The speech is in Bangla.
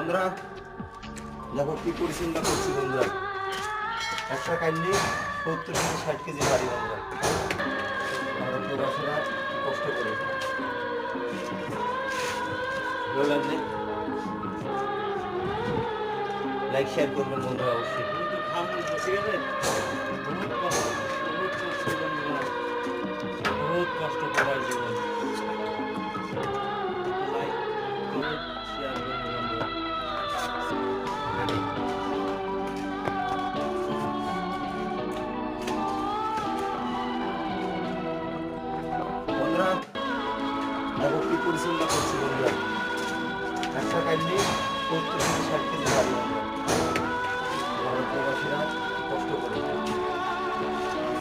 বন্ধুরা দেখো কি পরিচিন্তা করছি বন্ধুরা, একটা কাইন্ডলি 70 থেকে 60 কেজি বাড়ি বন্ধুরা, আমরা প্রবাসীরা কষ্ট করে। ভালো লাগলে লাইক শেয়ার করবেন বন্ধুরা অবশ্যই। বহুত কষ্ট করার জীবন। লাইক কমেন্ট শেয়ার করবেন বন্ধুরা। বন্ধুরা দেখো কি পরিচিন্তা করছি বন্ধুরা, একটা কাইন্ডলি 70 থেকে 60